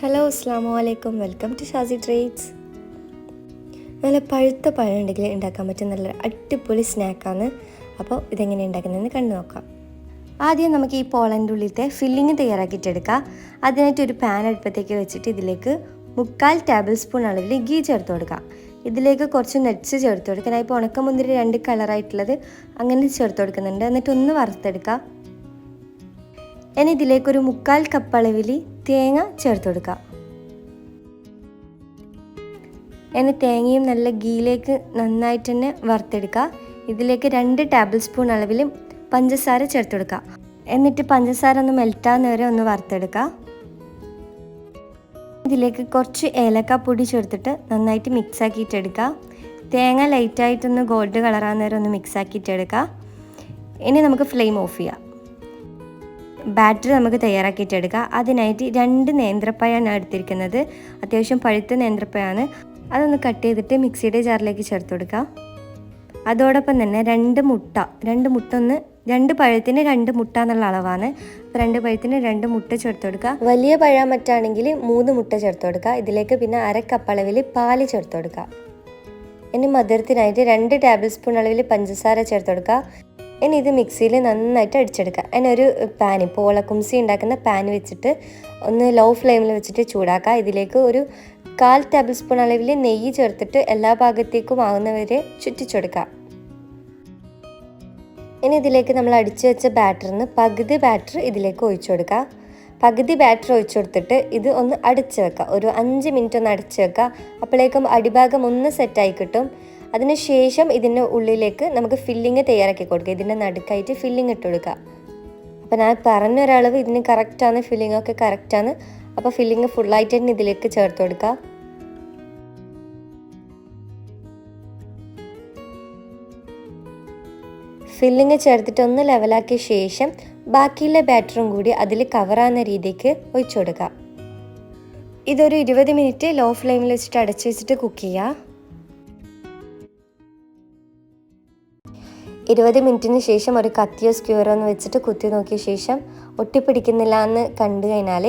Hello അസ്സാമു അലൈക്കും, welcome to ഷാസി treats. നല്ല പഴുത്ത പഴം ഉണ്ടെങ്കിൽ ഉണ്ടാക്കാൻ പറ്റിയ നല്ല അടിപൊളി സ്നാക്കാണ്. അപ്പോൾ ഇതെങ്ങനെ ഉണ്ടാക്കുന്നതെന്ന് കണ്ടു നോക്കാം. ആദ്യം നമുക്ക് ഈ പോളൻ്റെ ഉള്ളിലത്തെ ഫില്ലിങ് തയ്യാറാക്കിയിട്ടെടുക്കാം. അതിനായിട്ട് ഒരു പാൻ അടുപ്പത്തേക്ക് വെച്ചിട്ട് ഇതിലേക്ക് 3/4 ടേബിൾ സ്പൂൺ അളവിൽ ഗീ ചേർത്ത് കൊടുക്കാം. ഇതിലേക്ക് കുറച്ച് നട്ട്സ് ചേർത്ത് കൊടുക്കാം. ഞാൻ ഇപ്പോൾ ഉണക്കമുന്തിരി 2 കളറായിട്ടുള്ളത് അങ്ങനെ ചേർത്ത് കൊടുക്കുന്നുണ്ട്. എന്നിട്ട് ഒന്ന് വറുത്തെടുക്കാം. ഇനി ഇതിലേക്കൊരു 3/4 കപ്പ് അളവിൽ തേങ്ങ ചേർത്ത് കൊടുക്കുക. ഇനി തേങ്ങയും നല്ല ഗീയിലേക്ക് നന്നായിട്ട് തന്നെ വറുത്തെടുക്കുക. ഇതിലേക്ക് 2 ടേബിൾ സ്പൂൺ അളവിൽ പഞ്ചസാര ചേർത്ത് കൊടുക്കുക. എന്നിട്ട് പഞ്ചസാര ഒന്ന് മെൽറ്റാകുന്ന വരെ ഒന്ന് വറുത്തെടുക്കുക. ഇതിലേക്ക് കുറച്ച് ഏലക്കാപ്പൊടി ചേർത്തിട്ട് നന്നായിട്ട് മിക്സ് ആക്കിയിട്ടെടുക്കുക. തേങ്ങ ലൈറ്റായിട്ടൊന്ന് ഗോൾഡ് കളറാകുന്ന വരെ ഒന്ന് മിക്സ് ആക്കിയിട്ടെടുക്കുക. ഇനി നമുക്ക് ഫ്ലെയിം ഓഫ് ചെയ്യാം. ബാറ്റർ നമുക്ക് തയ്യാറാക്കിയിട്ടെടുക്കുക. അതിനായിട്ട് 2 നേന്ത്രപ്പഴമാണ് എടുത്തിരിക്കുന്നത്. അത്യാവശ്യം പഴുത്ത നേന്ത്രപ്പഴമാണ്. അതൊന്ന് കട്ട് ചെയ്തിട്ട് മിക്സിയുടെ ജാറിലേക്ക് ചേർത്ത് കൊടുക്കുക. അതോടൊപ്പം തന്നെ 2 പഴത്തിന് 2 മുട്ട എന്നുള്ള അളവാണ്. 2 പഴത്തിന് 2 മുട്ട ചേർത്ത് കൊടുക്കുക. വലിയ പഴം മറ്റാണെങ്കിൽ 3 മുട്ട ചേർത്ത് കൊടുക്കുക. ഇതിലേക്ക് പിന്നെ 1/2 കപ്പ് അളവിൽ പാല് ചേർത്ത് കൊടുക്കുക. ഇനി മധുരത്തിനായിട്ട് 2 ടേബിൾ സ്പൂൺ അളവിൽ പഞ്ചസാര ചേർത്ത് കൊടുക്കുക. ഇനി ഇത് മിക്സിയിൽ നന്നായിട്ട് അടിച്ചെടുക്കുക. അതിനൊരു പാൻ, പോളക്കുംസി ഉണ്ടാക്കുന്ന പാൻ വെച്ചിട്ട് ഒന്ന് ലോ ഫ്ലെയിമിൽ വെച്ചിട്ട് ചൂടാക്കുക. ഇതിലേക്ക് ഒരു 1/4 ടേബിൾ സ്പൂൺ അളവിൽ നെയ്യ് ചേർത്തിട്ട് എല്ലാ ഭാഗത്തേക്കും ആകുന്നവരെ ചുറ്റിച്ചെടുക്കുക. ഇനി ഇതിലേക്ക് നമ്മൾ അടിച്ചു വെച്ച ബാറ്ററിന് പകുതി ബാറ്റർ ഇതിലേക്ക് ഒഴിച്ചു കൊടുക്കുക. പകുതി ബാറ്റർ ഒഴിച്ചു കൊടുത്തിട്ട് ഇത് ഒന്ന് അടച്ചു വെക്കുക. ഒരു 5 മിനിറ്റ് ഒന്ന് അടച്ചു വെക്കുക. അപ്പോഴേക്കും അടിഭാഗം ഒന്ന് സെറ്റായി കിട്ടും. അതിനുശേഷം ഇതിൻ്റെ ഉള്ളിലേക്ക് നമുക്ക് ഫില്ലിങ് തയ്യാറാക്കി കൊടുക്കുക. ഇതിൻ്റെ നടുക്കായിട്ട് ഫില്ലിങ് ഇട്ട് കൊടുക്കുക. അപ്പോൾ ഞാൻ പറഞ്ഞൊരളവ് ഇതിന് കറക്റ്റാണ്, ഫില്ലിംഗ് ഒക്കെ കറക്റ്റാണ്. അപ്പോൾ ഫില്ലിങ് ഫുള്ളായിട്ട് തന്നെ ഇതിലേക്ക് ചേർത്ത് കൊടുക്കുക. ഫില്ലിങ് ചേർത്തിട്ട് ഒന്ന് ലെവലാക്കിയ ശേഷം ബാക്കിയുള്ള ബാറ്ററും കൂടി അതിൽ കവറാകുന്ന രീതിക്ക് ഒഴിച്ചു കൊടുക്കുക. ഇതൊരു 20 മിനിറ്റ് ലോ ഫ്ലെയിമിൽ വെച്ചിട്ട് അടച്ചു വെച്ചിട്ട് കുക്ക് ചെയ്യുക. 20 മിനിറ്റിന് ശേഷം ഒരു കത്തിയോ സ്ക്യൂറോ ഒന്ന് വെച്ചിട്ട് കുത്തി നോക്കിയ ശേഷം ഒട്ടിപ്പിടിക്കുന്നില്ല എന്ന് കണ്ടു കഴിഞ്ഞാൽ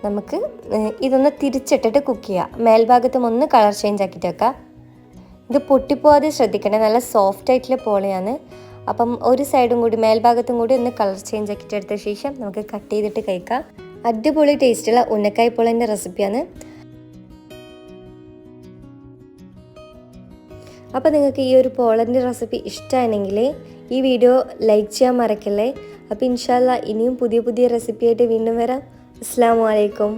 നമുക്ക് ഇതൊന്ന് തിരിച്ചിട്ടിട്ട് കുക്ക് ചെയ്യാം. മേൽഭാഗത്തും ഒന്ന് കളർ ചേഞ്ച് ആക്കിയിട്ട് വെക്കാം. ഇത് പൊട്ടിപ്പോവാതെ ശ്രദ്ധിക്കണം. നല്ല സോഫ്റ്റ് ആയിട്ടുള്ള പോളയാണ്. അപ്പം ഒരു സൈഡും കൂടി മേൽഭാഗത്തും കൂടി ഒന്ന് കളർ ചേഞ്ച് ആക്കിയിട്ട് എടുത്ത ശേഷം നമുക്ക് കട്ട് ചെയ്തിട്ട് കഴിക്കാം. അടിപൊളി ടേസ്റ്റുള്ള ഉന്നക്കായ് പോളൻ്റെ റെസിപ്പിയാണ്. അപ്പോൾ നിങ്ങൾക്ക് ഈ ഒരു പോളൻ്റെ റെസിപ്പി ഇഷ്ടമാണെങ്കിൽ ഈ വീഡിയോ ലൈക്ക് ചെയ്യാൻ മറക്കല്ലേ. അപ്പോൾ ഇൻഷാ അല്ലാഹ് ഇനിയും പുതിയ റെസിപ്പിയായിട്ട് വീണ്ടും വരാം. അസ്സലാമു അലൈക്കും.